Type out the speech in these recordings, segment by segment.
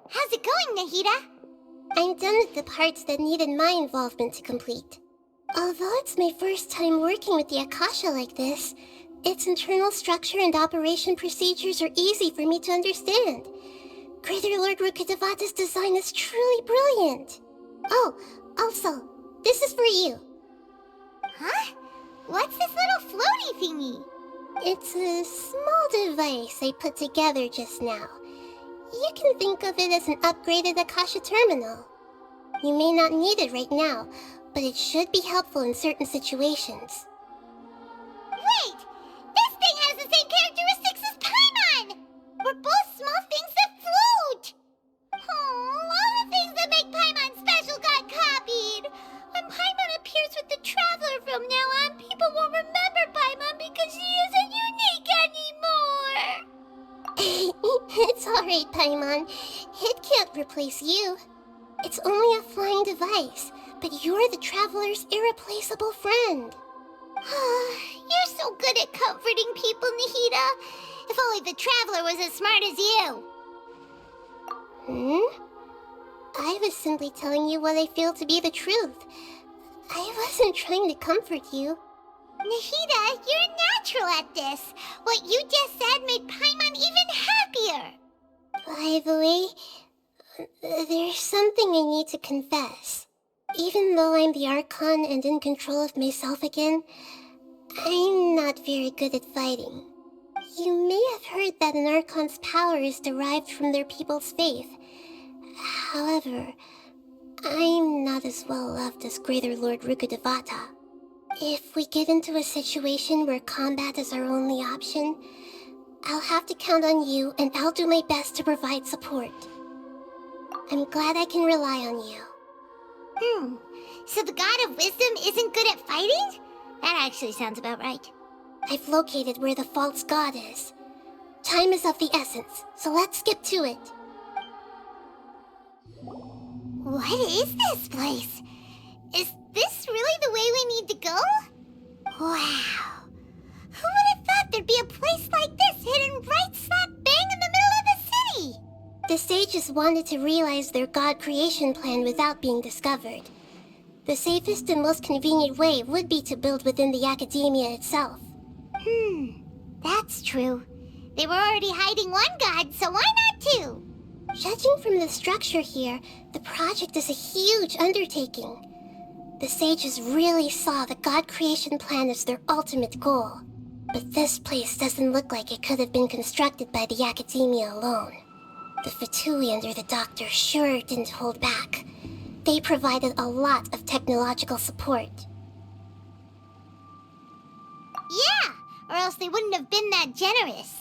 How's it going, Nahida? I'm done with the parts that needed my involvement to complete. Although it's my first time working with the Akasha like this, its internal structure and operation procedures are easy for me to understand. Greater Lord Rukkhadevata's design is truly brilliant. Oh, also, this is for you. Huh? What's this little floaty thingy? It's a small device I put together just now. You can think of it as an upgraded Akasha terminal. You may not need it right now, but it should be helpful in certain situations. Wait! This thing has the same characteristics as Paimon! We're both small things that float! Oh, all the things that make Paimon special got copied! When Paimon appears with the Traveler from now on, people won't remember Paimon because she isn't unique anymore! It's alright, Paimon. It can't replace you. It's only a flying device, but you're the Traveler's irreplaceable friend. You're so good at comforting people, Nahida. If only the Traveler was as smart as you. I was simply telling you what I feel to be the truth. I wasn't trying to comfort you. Nahida, you're natural at this. What you just said made Paimon even happier. By the way, there's something I need to confess. Even though I'm the Archon and in control of myself again, I'm not very good at fighting. You may have heard that an Archon's power is derived from their people's faith. However, I'm not as well loved as Greater Lord Rukkhadevata. If we get into a situation where combat is our only option, I'll have to count on you, and I'll do my best to provide support. I'm glad I can rely on you. So the God of Wisdom isn't good at fighting? That actually sounds about right. I've located where the false god is. Time is of the essence, so let's skip to it. What is this place? Is this really the way we need to go? Wow. Who would have thought there'd be a place like this hidden right slap bang in the middle of the city? The sages wanted to realize their god creation plan without being discovered. The safest and most convenient way would be to build within the academia itself. That's true. They were already hiding one god, so why not two? Judging from the structure here, the project is a huge undertaking. The sages really saw the god creation plan as their ultimate goal. But this place doesn't look like it could have been constructed by the academia alone. The Fatui under the doctor sure didn't hold back. They provided a lot of technological support. Yeah, or else they wouldn't have been that generous.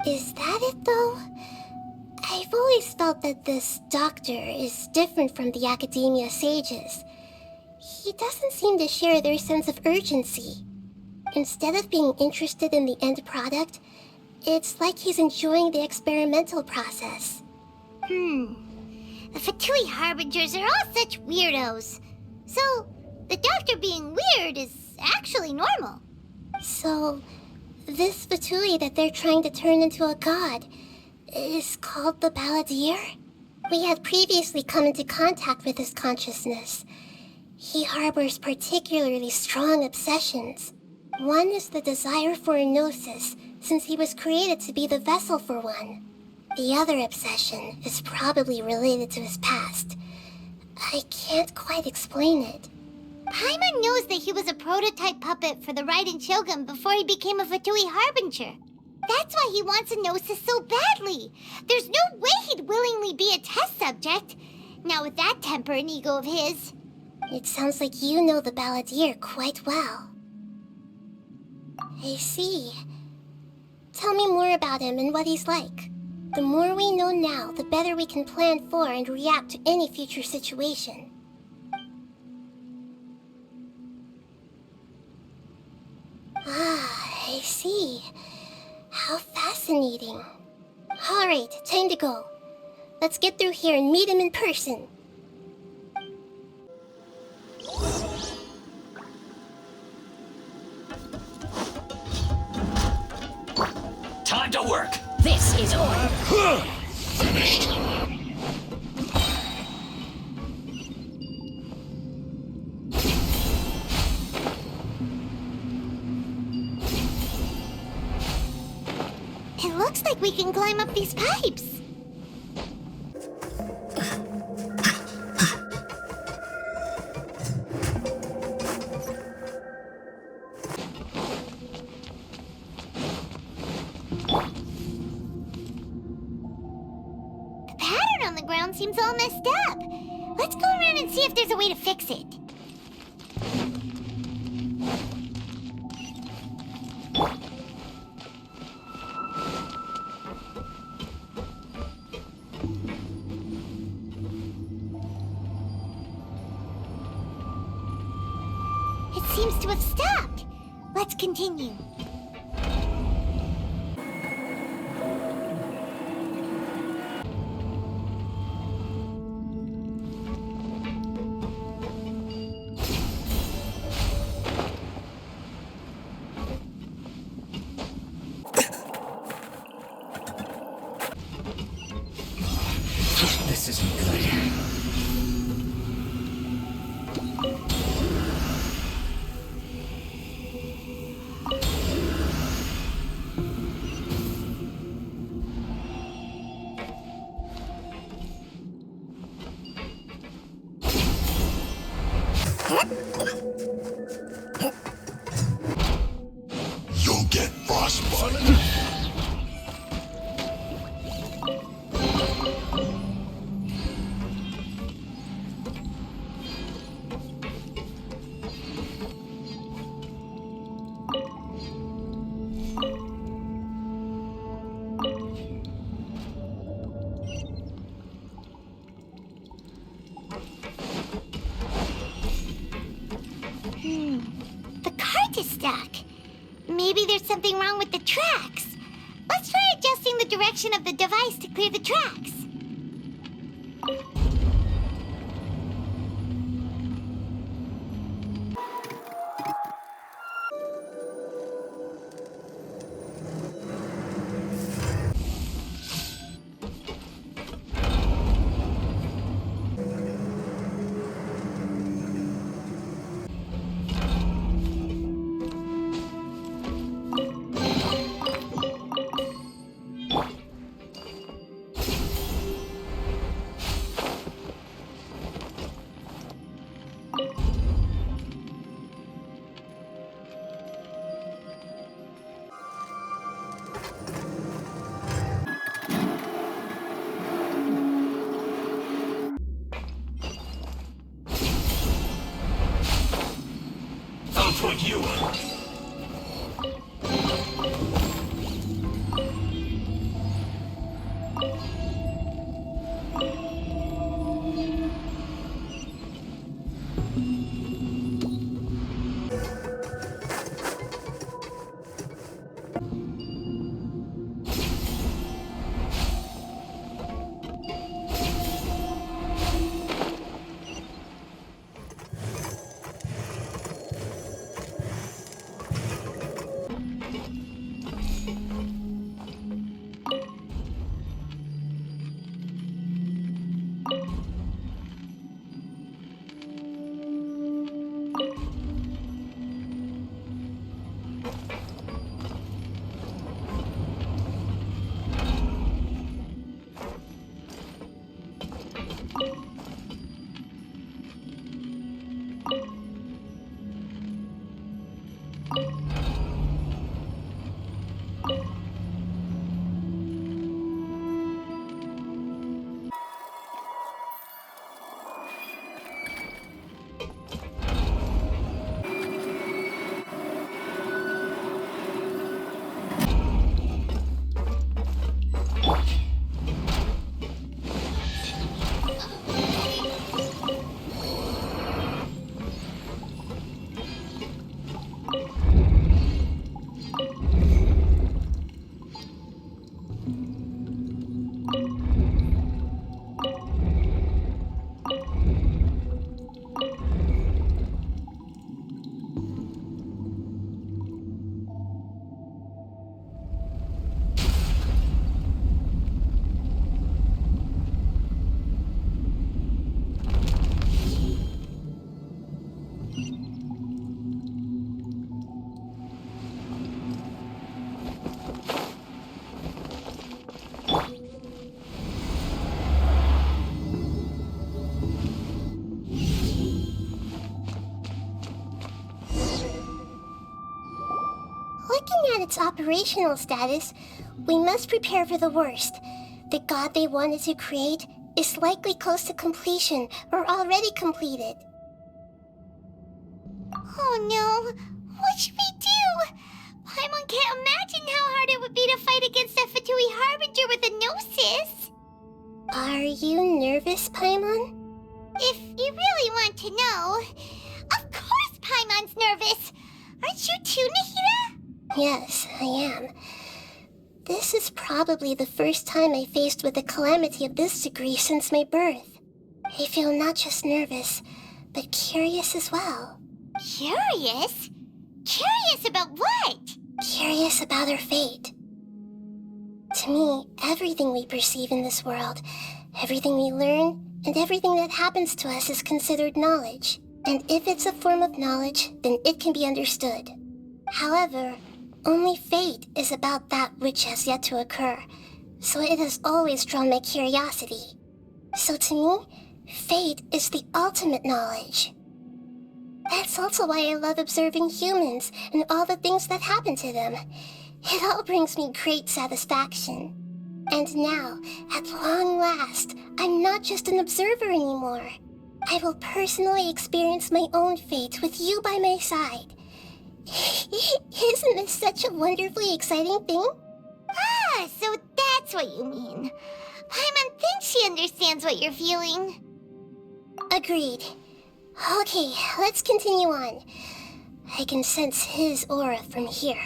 Is that it, though? I've always felt that this doctor is different from the academia sages. He doesn't seem to share their sense of urgency. Instead of being interested in the end product, it's like he's enjoying the experimental process. The Fatui Harbingers are all such weirdos. So, the doctor being weird is actually normal. So, this Fatui that they're trying to turn into a god is called the Balladeer? We had previously come into contact with his consciousness. He harbors particularly strong obsessions. One is the desire for a gnosis, since he was created to be the vessel for one. The other obsession is probably related to his past. I can't quite explain it. Paimon knows that he was a prototype puppet for the Raiden Shogun before he became a Fatui Harbinger. That's why he wants a gnosis so badly. There's no way he'd willingly be a test subject. Not with that temper and ego of his. It sounds like you know the Balladeer quite well. I see. Tell me more about him and what he's like. The more we know now, the better we can plan for and react to any future situation. Ah, I see. How fascinating. Alright, time to go. Let's get through here and meet him in person. Time to work! This is order! Finished. Looks like we can climb up these pipes. The pattern on the ground seems all messed up. Let's go around and see if there's a way to fix it. It seems to have stopped. Let's continue. This isn't good. You'll get frostbite. The cart is stuck. Maybe there's something wrong with the tracks. Let's try adjusting the direction of the device to clear the tracks. Out with you. Looking at its operational status, we must prepare for the worst. The god they wanted to create is likely close to completion or already completed. Oh no, what should we do? Paimon can't imagine how hard it would be to fight against a Fatui Harbinger with a Gnosis. Are you nervous, Paimon? If you really want to know, of course Paimon's nervous. Aren't you too, Nahida? Yes, I am. This is probably the first time I faced with a calamity of this degree since my birth. I feel not just nervous, but curious as well. Curious? Curious about what? Curious about our fate. To me, everything we perceive in this world, everything we learn, and everything that happens to us is considered knowledge. And if it's a form of knowledge, then it can be understood. However, only fate is about that which has yet to occur, so it has always drawn my curiosity. So to me, fate is the ultimate knowledge. That's also why I love observing humans and all the things that happen to them. It all brings me great satisfaction. And now, at long last, I'm not just an observer anymore. I will personally experience my own fate with you by my side. Isn't this such a wonderfully exciting thing? Ah, so that's what you mean. Paimon thinks she understands what you're feeling. Agreed. Okay, let's continue on. I can sense his aura from here.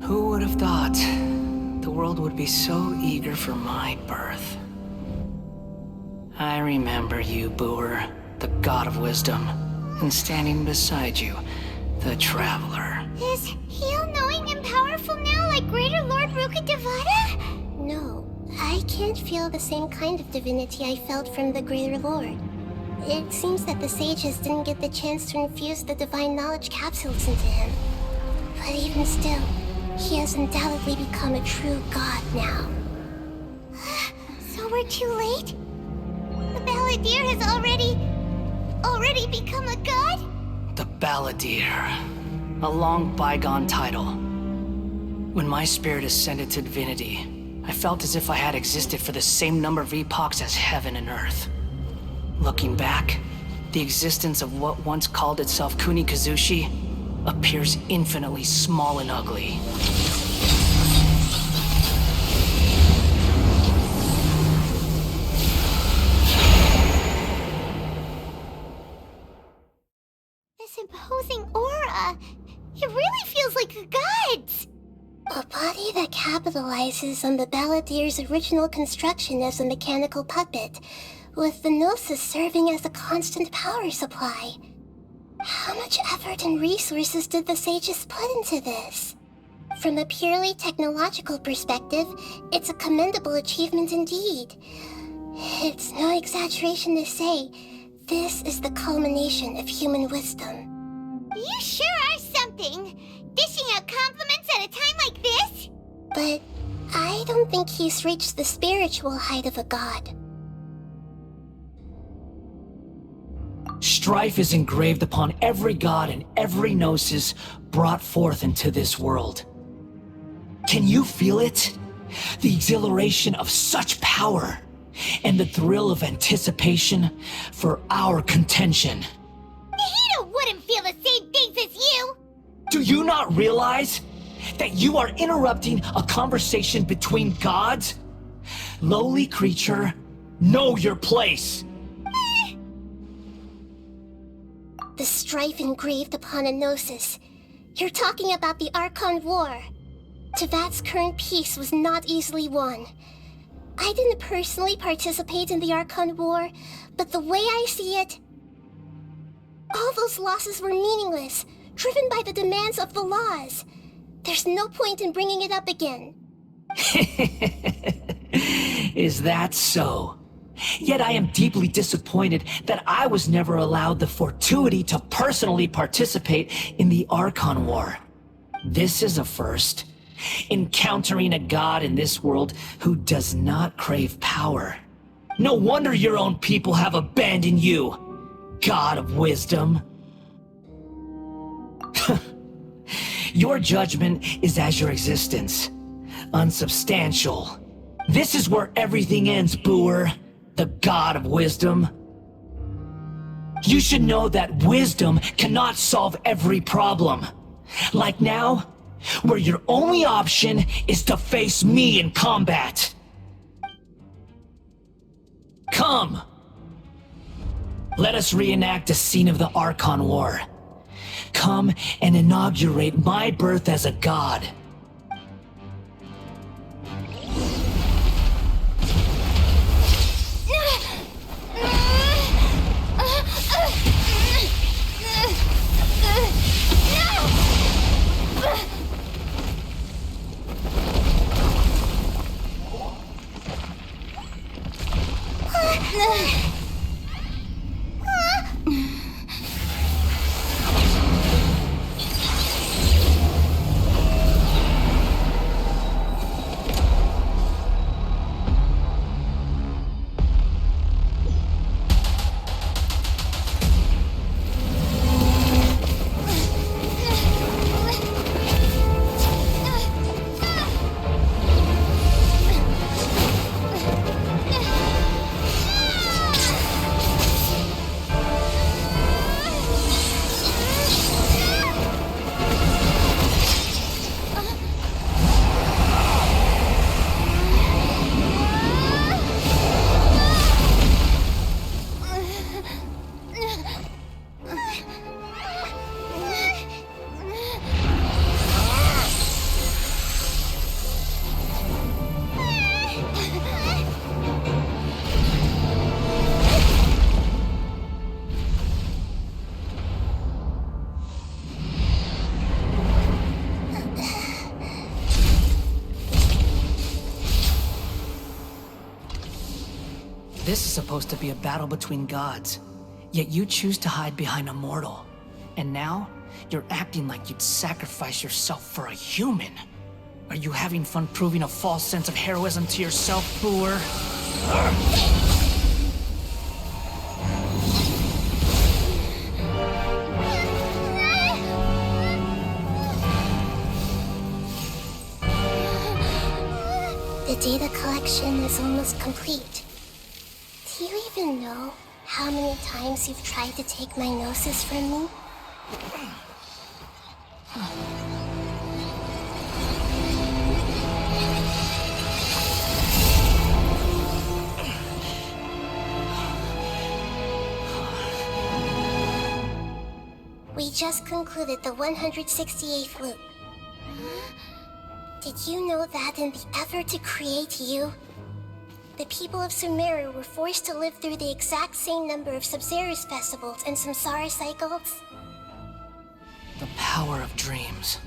Who would have thought the world would be so eager for my birth? I remember you, Boer, the god of wisdom, and standing beside you, the traveler. Is he all-knowing and powerful now like Greater Lord Rukkhadevata? No, I can't feel the same kind of divinity I felt from the Greater Lord. It seems that the sages didn't get the chance to infuse the divine knowledge capsules into him. But even still, he has undoubtedly become a true god now. So we're too late? The Balladeer has already become a god? The Balladeer. A long bygone title. When my spirit ascended to divinity, I felt as if I had existed for the same number of epochs as heaven and earth. Looking back, the existence of what once called itself Kunikazushi appears infinitely small and ugly. This imposing aura, it really feels like a god's. A body that capitalizes on the Balladeer's original construction as a mechanical puppet, with the Gnosis serving as a constant power supply. How much effort and resources did the sages put into this? From a purely technological perspective, it's a commendable achievement indeed. It's no exaggeration to say, this is the culmination of human wisdom. You sure are something, dishing out compliments at a time like this? But I don't think he's reached the spiritual height of a god. Strife is engraved upon every god and every gnosis brought forth into this world. Can you feel it? The exhilaration of such power, and the thrill of anticipation for our contention. Nahida wouldn't feel the same things as you! Do you not realize that you are interrupting a conversation between gods? Lowly creature, know your place! The strife engraved upon a Gnosis. You're talking about the Archon War. Tevat's current peace was not easily won. I didn't personally participate in the Archon War, but the way I see it, all those losses were meaningless, driven by the demands of the laws. There's no point in bringing it up again. Is that so? Yet I am deeply disappointed that I was never allowed the fortuity to personally participate in the Archon War. This is a first. Encountering a god in this world who does not crave power. No wonder your own people have abandoned you, God of Wisdom. Your judgment is as your existence. Unsubstantial. This is where everything ends, Booer, the God of Wisdom. You should know that wisdom cannot solve every problem. Like now, where your only option is to face me in combat. Come! Let us reenact a scene of the Archon War. Come and inaugurate my birth as a god. This is supposed to be a battle between gods, yet you choose to hide behind a mortal. And now, you're acting like you'd sacrifice yourself for a human. Are you having fun proving a false sense of heroism to yourself, Booer? The data collection is almost complete. Do you even know how many times you've tried to take my gnosis from me? We just concluded the 168th loop. Did you know that in the effort to create you, the people of Sumeru were forced to live through the exact same number of Sub-Zerus festivals and Samsara cycles? The power of dreams.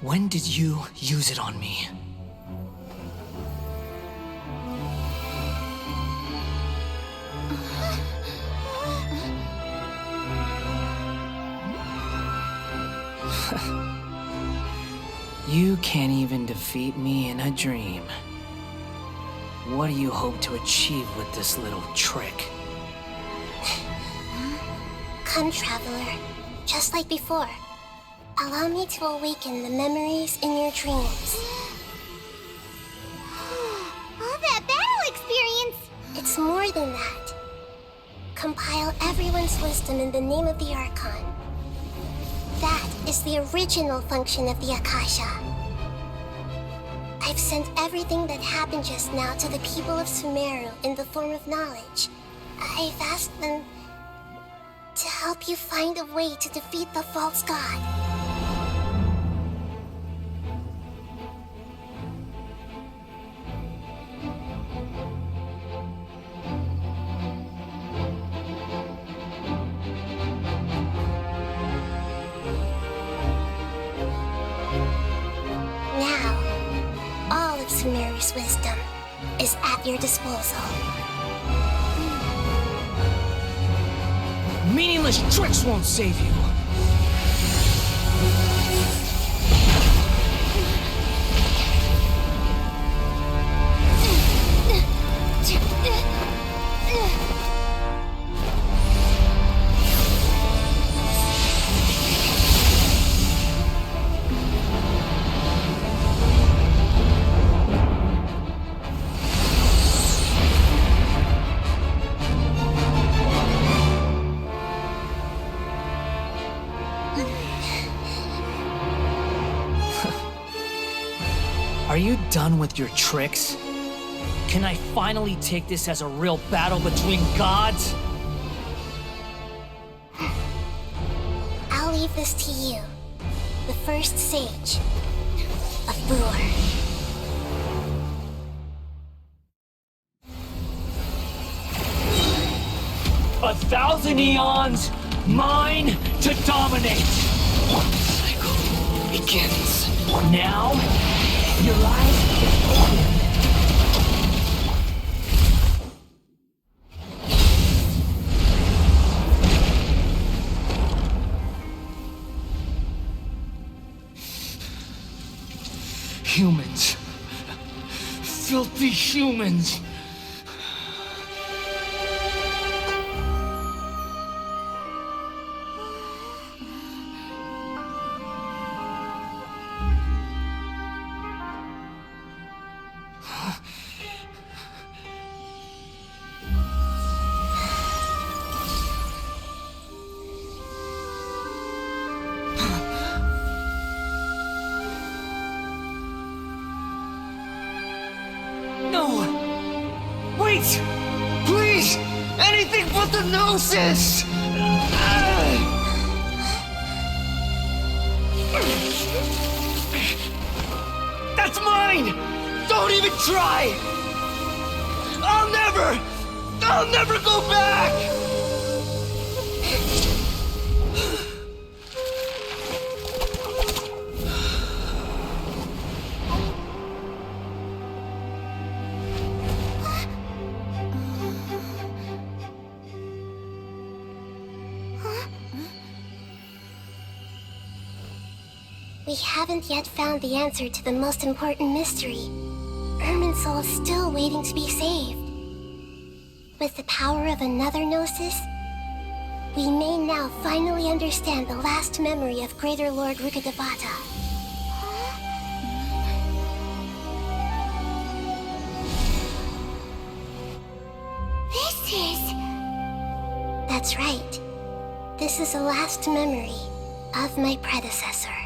When did you use it on me? You can't even defeat me in a dream. What do you hope to achieve with this little trick? Come, Traveler. Just like before. Allow me to awaken the memories in your dreams. All that battle experience! It's more than that. Compile everyone's wisdom in the name of the Archon. That is the original function of the Akasha. I've sent everything that happened just now to the people of Sumeru in the form of knowledge. I've asked them to help you find a way to defeat the false god. Father's wisdom is at your disposal. Meaningless tricks won't save you. Are you done with your tricks? Can I finally take this as a real battle between gods? I'll leave this to you. The first sage of Boor. 1,000 eons, mine to dominate. One cycle begins. Now, your eyes get open. Humans. Filthy humans. Wait! Please! Anything but the Gnosis! That's mine! Don't even try! I'll never go back! We haven't yet found the answer to the most important mystery. Irminsul is still waiting to be saved. With the power of another Gnosis, we may now finally understand the last memory of Greater Lord Rukkhadevata. This is... That's right. This is the last memory of my predecessor.